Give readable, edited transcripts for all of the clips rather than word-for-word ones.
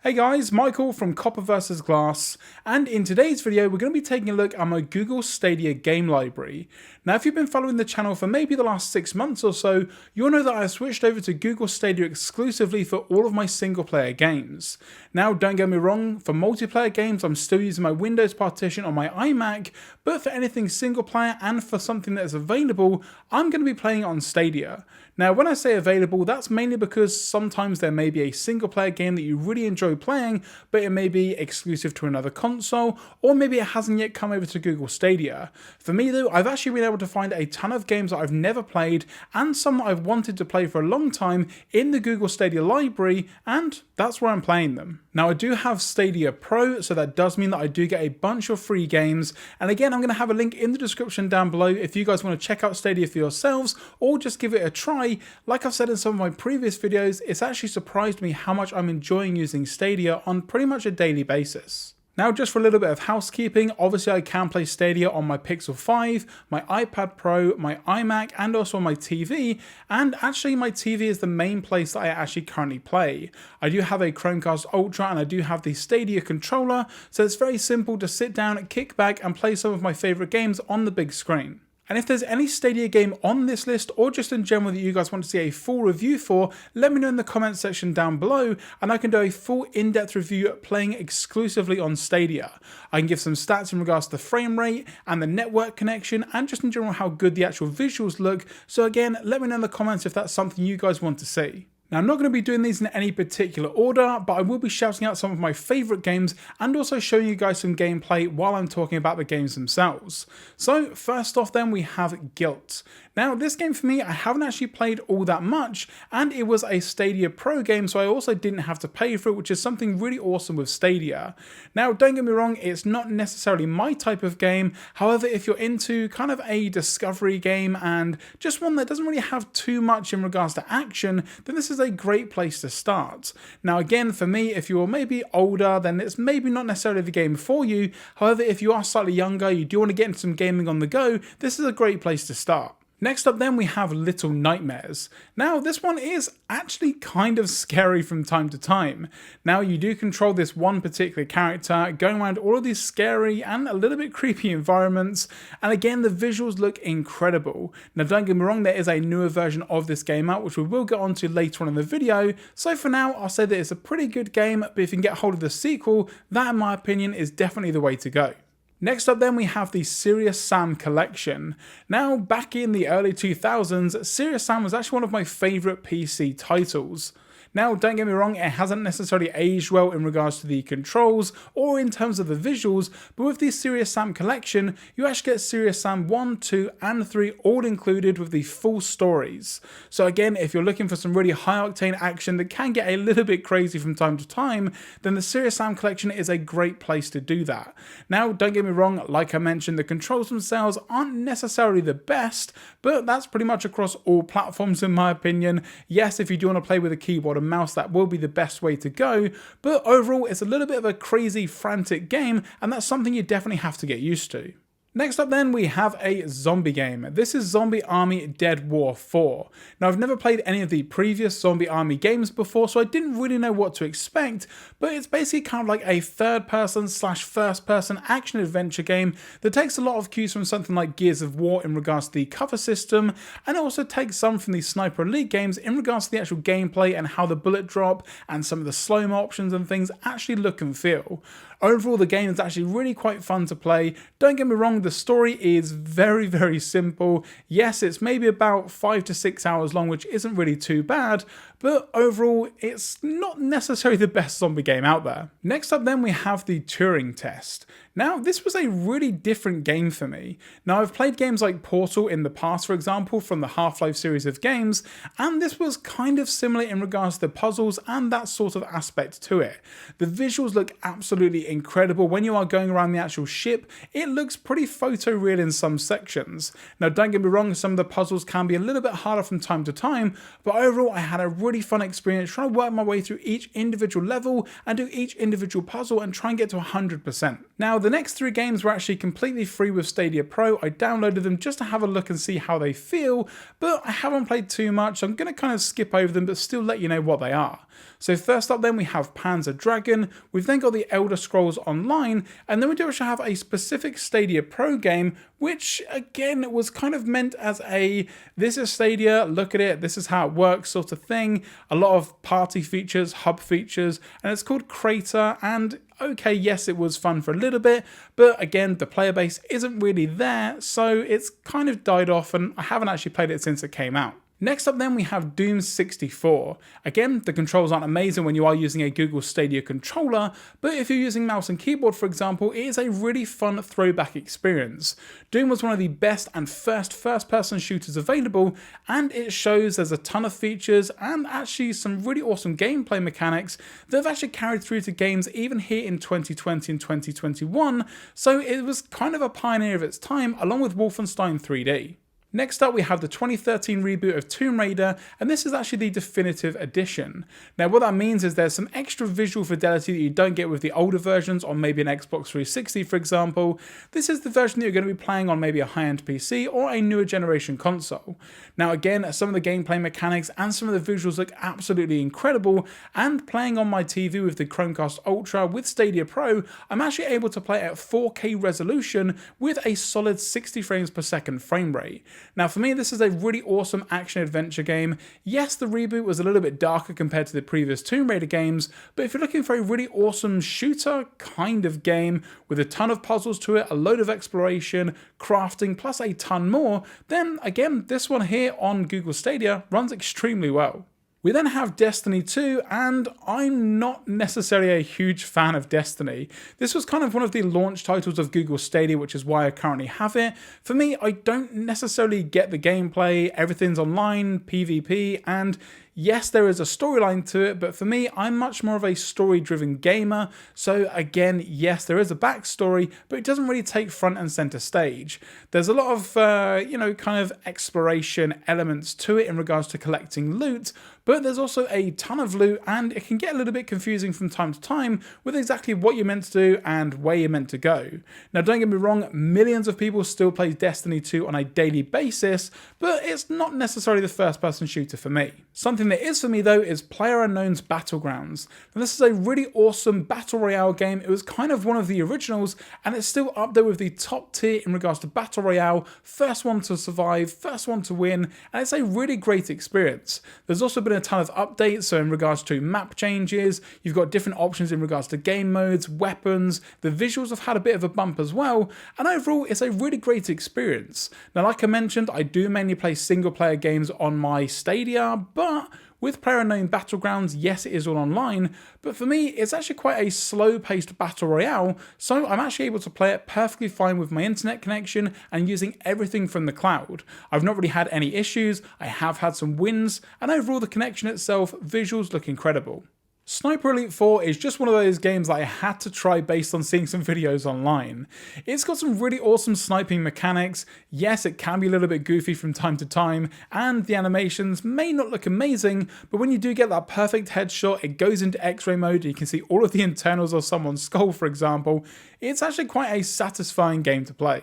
Hey guys, Michael from Copper vs Glass, and in today's video we're going to be taking a look at my Google Stadia game library. Now if you've been following the channel for maybe the last 6 months or so, you'll know that I have switched over to Google Stadia exclusively for all of my single player games. Now don't get me wrong, for multiplayer games I'm still using my Windows partition on my iMac, but for anything single player and for something that is available, I'm going to be playing it on Stadia. Now when I say available, that's mainly because sometimes there may be a single player game that you really enjoy playing, but it may be exclusive to another console, or maybe it hasn't yet come over to Google Stadia. For me though, I've actually been able to find a ton of games that I've never played, and some that I've wanted to play for a long time in the Google Stadia library, and that's where I'm playing them. Now I do have Stadia Pro, so that does mean that I do get a bunch of free games, and again I'm going to have a link in the description down below if you guys want to check out Stadia for yourselves, or just give it a try. Like I've said in some of my previous videos, it's actually surprised me how much I'm enjoying using Stadia on pretty much a daily basis. Now just for a little bit of housekeeping, obviously I can play Stadia on my Pixel 5, my iPad Pro, my iMac, and also on my TV, and actually my TV is the main place that I actually currently play. I do have a Chromecast Ultra and I do have the Stadia controller, so it's very simple to sit down, kick back, and play some of my favourite games on the big screen. And if there's any Stadia game on this list, or just in general that you guys want to see a full review for, let me know in the comments section down below, and I can do a full in-depth review playing exclusively on Stadia. I can give some stats in regards to the frame rate, and the network connection, and just in general how good the actual visuals look, so again, let me know in the comments if that's something you guys want to see. Now I'm not going to be doing these in any particular order, but I will be shouting out some of my favourite games and also showing you guys some gameplay while I'm talking about the games themselves. So first off then we have Guilt. Now this game for me, I haven't actually played all that much, and it was a Stadia Pro game, so I also didn't have to pay for it, which is something really awesome with Stadia. Now don't get me wrong, it's not necessarily my type of game, however if you're into kind of a discovery game and just one that doesn't really have too much in regards to action, then this is a great place to start. Now again, for me, if you're maybe older, then it's maybe not necessarily the game for you. However, if you are slightly younger, you do want to get into some gaming on the go, this is a great place to start. Next up then we have Little Nightmares. Now this one is actually kind of scary from time to time. Now you do control this one particular character going around all of these scary and a little bit creepy environments, and again the visuals look incredible. Now don't get me wrong, there is a newer version of this game out which we will get onto later on in the video, so for now I'll say that it's a pretty good game, but if you can get hold of the sequel, that in my opinion is definitely the way to go. Next up then we have the Sirius Sam Collection. Now back in the early 2000s, Sirius Sam was actually one of my favourite PC titles. Now don't get me wrong, it hasn't necessarily aged well in regards to the controls or in terms of the visuals, but with the Sirius Sam Collection, you actually get Sirius Sam 1, 2 and 3 all included with the full stories. So again, if you're looking for some really high octane action that can get a little bit crazy from time to time, then the Sirius Sam Collection is a great place to do that. Now don't get me wrong, like I mentioned, the controls themselves aren't necessarily the best, but that's pretty much across all platforms in my opinion. Yes, if you do want to play with a keyboard and mouse, that will be the best way to go, but overall it's a little bit of a crazy frantic game, and that's something you definitely have to get used to. Next up then we have a zombie game. This is Zombie Army Dead War 4. Now I've never played any of the previous Zombie Army games before, so I didn't really know what to expect, but it's basically kind of like a third person / first person action adventure game that takes a lot of cues from something like Gears of War in regards to the cover system, and it also takes some from the Sniper Elite games in regards to the actual gameplay and how the bullet drop and some of the slow-mo options and things actually look and feel. Overall, the game is actually really quite fun to play. Don't get me wrong, the story is very simple. Yes, it's maybe about 5 to 6 hours long, which isn't really too bad, but overall, it's not necessarily the best zombie game out there. Next up then we have the Turing Test. Now, this was a really different game for me. Now, I've played games like Portal in the past, for example, from the Half-Life series of games, and this was kind of similar in regards to the puzzles and that sort of aspect to it. The visuals look absolutely incredible. When you are going around the actual ship, it looks pretty photoreal in some sections. Now, don't get me wrong, some of the puzzles can be a little bit harder from time to time, but overall, I had a really fun experience trying to work my way through each individual level and do each individual puzzle and try and get to 100%. Now, the next 3 games were actually completely free with Stadia Pro. I downloaded them just to have a look and see how they feel, but I haven't played too much, so I'm going to kind of skip over them but still let you know what they are. So first up then we have Panzer Dragoon, we've then got the Elder Scrolls Online, and then we do actually have a specific Stadia Pro game, which again was kind of meant as a, this is Stadia, look at it, this is how it works sort of thing. A lot of party features, hub features, and it's called Crater, and okay, yes, it was fun for a little bit, but again, the player base isn't really there, so it's kind of died off, and I haven't actually played it since it came out. Next up then we have Doom 64. Again, the controls aren't amazing when you are using a Google Stadia controller, but if you're using mouse and keyboard for example, it is a really fun throwback experience. Doom was one of the best and first-person shooters available, and it shows there's a ton of features and actually some really awesome gameplay mechanics that have actually carried through to games even here in 2020 and 2021, so it was kind of a pioneer of its time along with Wolfenstein 3D. Next up we have the 2013 reboot of Tomb Raider, and this is actually the definitive edition. Now what that means is there's some extra visual fidelity that you don't get with the older versions on maybe an Xbox 360 for example. This is the version that you're going to be playing on maybe a high-end PC or a newer generation console. Now again, some of the gameplay mechanics and some of the visuals look absolutely incredible, and playing on my TV with the Chromecast Ultra with Stadia Pro, I'm actually able to play at 4K resolution with a solid 60 frames per second frame rate. Now for me this is a really awesome action adventure game. Yes, the reboot was a little bit darker compared to the previous Tomb Raider games, but if you're looking for a really awesome shooter kind of game with a ton of puzzles to it, a load of exploration, crafting, plus a ton more, then again this one here on Google Stadia runs extremely well. We then have Destiny 2, and I'm not necessarily a huge fan of Destiny. This was kind of one of the launch titles of Google Stadia, which is why I currently have it. For me, I don't necessarily get the gameplay, everything's online, PvP, and yes, there is a storyline to it, but for me, I'm much more of a story-driven gamer. So again, yes, there is a backstory, but it doesn't really take front and center stage. There's a lot of, kind of exploration elements to it in regards to collecting loot, but there's also a ton of loot, and it can get a little bit confusing from time to time with exactly what you're meant to do and where you're meant to go. Now, don't get me wrong, millions of people still play Destiny 2 on a daily basis, but it's not necessarily the first-person shooter for me. Something that is for me though is PlayerUnknown's Battlegrounds. And this is a really awesome battle royale game. It was kind of one of the originals, and it's still up there with the top tier in regards to battle royale, first one to survive, first one to win, and it's a really great experience. There's also been a ton of updates, so in regards to map changes, you've got different options in regards to game modes, weapons, the visuals have had a bit of a bump as well, and overall it's a really great experience. Now like I mentioned, I do mainly play single player games on my Stadia, but with PlayerUnknown Battlegrounds, yes, it is all online, but for me, it's actually quite a slow-paced battle royale, so I'm actually able to play it perfectly fine with my internet connection and using everything from the cloud. I've not really had any issues, I have had some wins, and overall the connection itself, visuals look incredible. Sniper Elite 4 is just one of those games that I had to try based on seeing some videos online. It's got some really awesome sniping mechanics. Yes, it can be a little bit goofy from time to time, and the animations may not look amazing, but when you do get that perfect headshot, it goes into X-ray mode, and you can see all of the internals of someone's skull, for example. It's actually quite a satisfying game to play.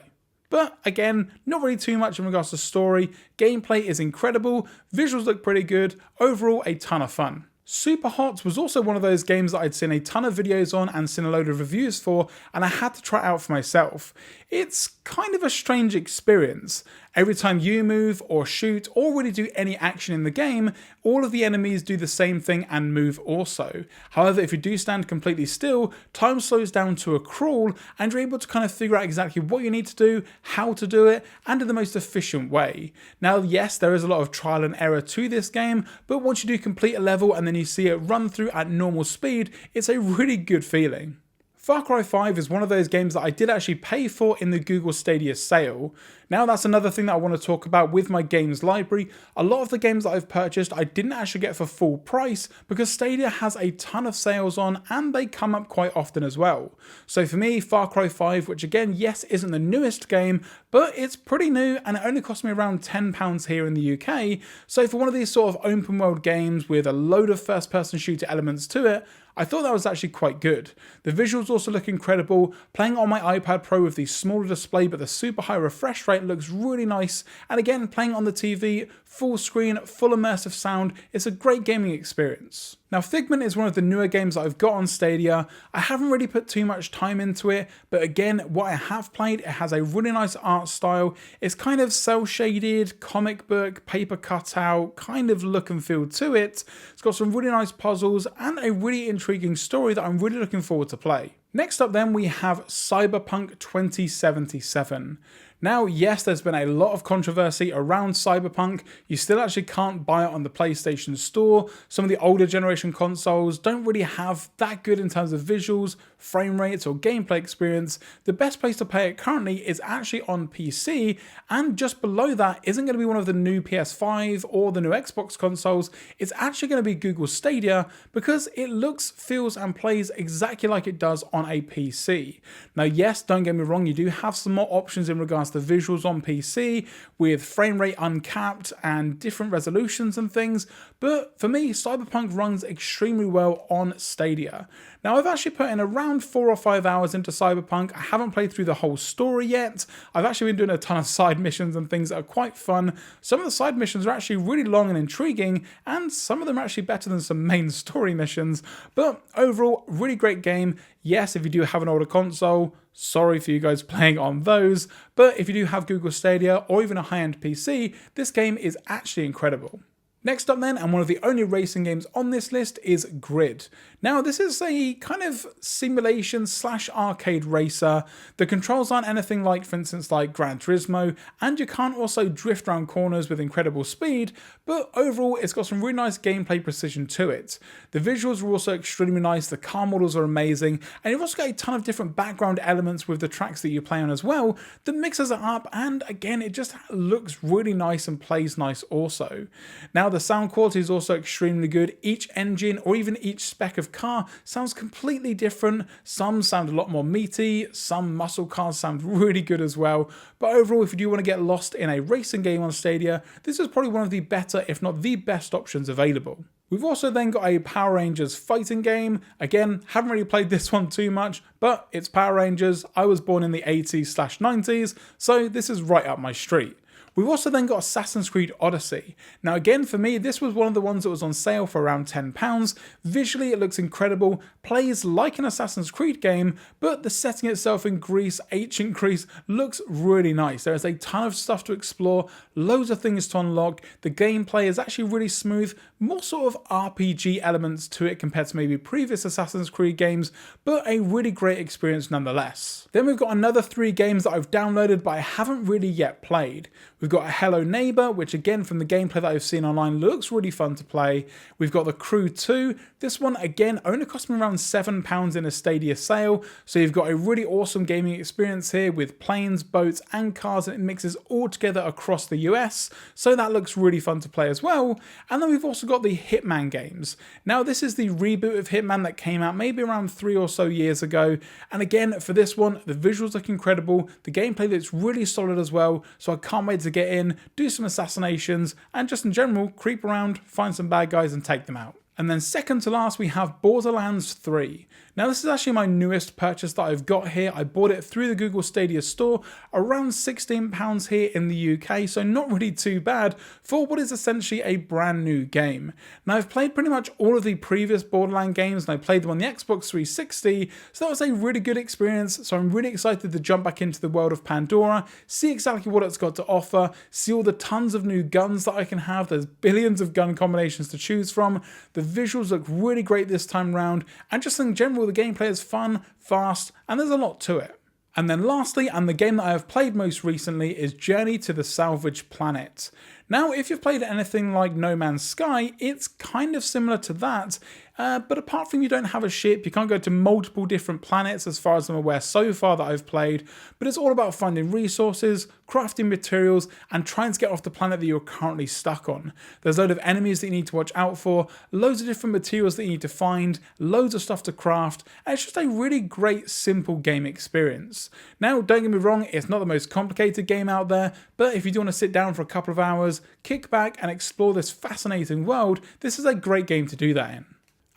But again, not really too much in regards to story. Gameplay is incredible, visuals look pretty good, overall a ton of fun. Superhot was also one of those games that I'd seen a ton of videos on and seen a load of reviews for, and I had to try it out for myself. It's kind of a strange experience. Every time you move or shoot or really do any action in the game, all of the enemies do the same thing and move also. However, if you do stand completely still, time slows down to a crawl, and you're able to kind of figure out exactly what you need to do, how to do it, and in the most efficient way. Now, yes, there is a lot of trial and error to this game, but once you do complete a level and then you see it run through at normal speed, it's a really good feeling. Far Cry 5 is one of those games that I did actually pay for in the Google Stadia sale. Now that's another thing that I want to talk about with my games library. A lot of the games that I've purchased I didn't actually get for full price because Stadia has a ton of sales on and they come up quite often as well. So for me, Far Cry 5, which again, yes, isn't the newest game, but it's pretty new and it only cost me around £10 here in the UK. So for one of these sort of open world games with a load of first person shooter elements to it, I thought that was actually quite good. The visuals also look incredible. Playing on my iPad Pro with the smaller display but the super high refresh rate looks really nice. And again, playing on the TV, full screen, full immersive sound, it's a great gaming experience. Now Figment is one of the newer games that I've got on Stadia. I haven't really put too much time into it, but again, what I have played, it has a really nice art style. It's kind of cel shaded, comic book, paper cutout, kind of look and feel to it. It's got some really nice puzzles and a really intriguing story that I'm really looking forward to play. Next up then we have Cyberpunk 2077. Now, yes, there's been a lot of controversy around Cyberpunk. You still actually can't buy it on the PlayStation Store. Some of the older generation consoles don't really have that good in terms of visuals, frame rates, or gameplay experience. The best place to play it currently is actually on PC, and just below that isn't going to be one of the new PS5 or the new Xbox consoles. It's actually going to be Google Stadia because it looks, feels, and plays exactly like it does on a PC. Now, yes, don't get me wrong, you do have some more options in regards to visuals on PC with frame rate uncapped and different resolutions and things, but for me, Cyberpunk runs extremely well on Stadia. Now, I've actually put in around 4 or 5 hours into Cyberpunk. I haven't played through the whole story yet. I've actually been doing a ton of side missions and things that are quite fun. Some of the side missions are actually really long and intriguing, and some of them are actually better than some main story missions. But overall, really great game. Yes, if you do have an older console, sorry for you guys playing on those, but if you do have Google Stadia or even a high-end PC, this game is actually incredible. Next up then, and one of the only racing games on this list, is Grid. Now this is a kind of simulation / arcade racer. The controls aren't anything like, for instance, like Gran Turismo, and you can't also drift around corners with incredible speed, but overall it's got some really nice gameplay precision to it. The visuals are also extremely nice, the car models are amazing, and you've also got a ton of different background elements with the tracks that you play on as well that mixes it up, and again it just looks really nice and plays nice also. Now the sound quality is also extremely good. Each engine or even each spec of car sounds completely different. Some sound a lot more meaty, some muscle cars sound really good as well. But overall, if you do want to get lost in a racing game on Stadia, this is probably one of the better, if not the best options available. We've also then got a Power Rangers fighting game. Again, haven't really played this one too much, but it's Power Rangers. I was born in the 80s / 90s, so this is right up my street. We've also then got Assassin's Creed Odyssey. Now again, for me, this was one of the ones that was on sale for around £10. Visually, it looks incredible, plays like an Assassin's Creed game, but the setting itself in Greece, ancient Greece, looks really nice. There is a ton of stuff to explore, loads of things to unlock. The gameplay is actually really smooth, more sort of RPG elements to it compared to maybe previous Assassin's Creed games, but a really great experience nonetheless. Then we've got another 3 games that I've downloaded but I haven't really yet played. We've got a Hello Neighbor, which again from the gameplay that I've seen online looks really fun to play. We've got The Crew 2. This one again only cost me around £7 in a Stadia sale, so you've got a really awesome gaming experience here with planes, boats and cars, and it mixes all together across the US, so that looks really fun to play as well. And then we've also got the Hitman games. Now this is the reboot of Hitman that came out maybe around 3 or so years ago, and again for this one the visuals look incredible, the gameplay looks really solid as well, so I can't wait to get in, do some assassinations, and just in general creep around, find some bad guys and take them out. And then second to last, we have Borderlands 3. Now this is actually my newest purchase that I've got here. I bought it through the Google Stadia store, around £16 here in the UK, so not really too bad for what is essentially a brand new game. Now I've played pretty much all of the previous Borderlands games, and I played them on the Xbox 360, so that was a really good experience, so I'm really excited to jump back into the world of Pandora, see exactly what it's got to offer, see all the tons of new guns that I can have. There's billions of gun combinations to choose from. The visuals look really great this time round, and just in general the gameplay is fun, fast, and there's a lot to it. And then lastly, and the game that I have played most recently, is Journey to the Salvage Planet. Now, if you've played anything like No Man's Sky, it's kind of similar to that, but apart from you don't have a ship, you can't go to multiple different planets as far as I'm aware so far that I've played, but it's all about finding resources, crafting materials, and trying to get off the planet that you're currently stuck on. There's a load of enemies that you need to watch out for, loads of different materials that you need to find, loads of stuff to craft, and it's just a really great, simple game experience. Now, don't get me wrong, it's not the most complicated game out there, but if you do want to sit down for a couple of hours, kick back and explore this fascinating world, this is a great game to do that in.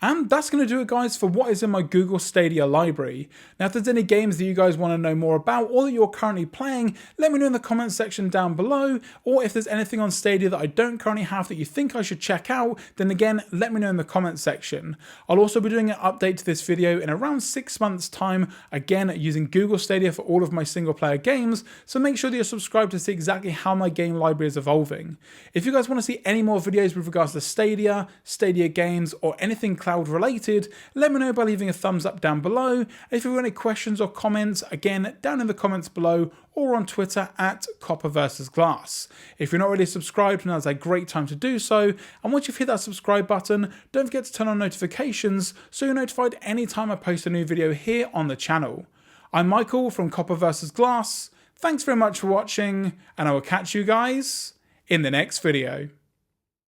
And that's going to do it, guys, for what is in my Google Stadia library. Now, if there's any games that you guys want to know more about or that you're currently playing, let me know in the comments section down below. Or if there's anything on Stadia that I don't currently have that you think I should check out, then again, let me know in the comments section. I'll also be doing an update to this video in around 6 months' time, again, using Google Stadia for all of my single-player games, so make sure that you're subscribed to see exactly how my game library is evolving. If you guys want to see any more videos with regards to Stadia, Stadia games, or anything cloud related, let me know by leaving a thumbs up down below. If you have any questions or comments, again, down in the comments below or on Twitter at copper_glass. If you're not already subscribed, now's a great time to do so. And once you've hit that subscribe button, don't forget to turn on notifications so you're notified anytime I post a new video here on the channel. I'm Michael from copper_glass. Thanks very much for watching, and I will catch you guys in the next video.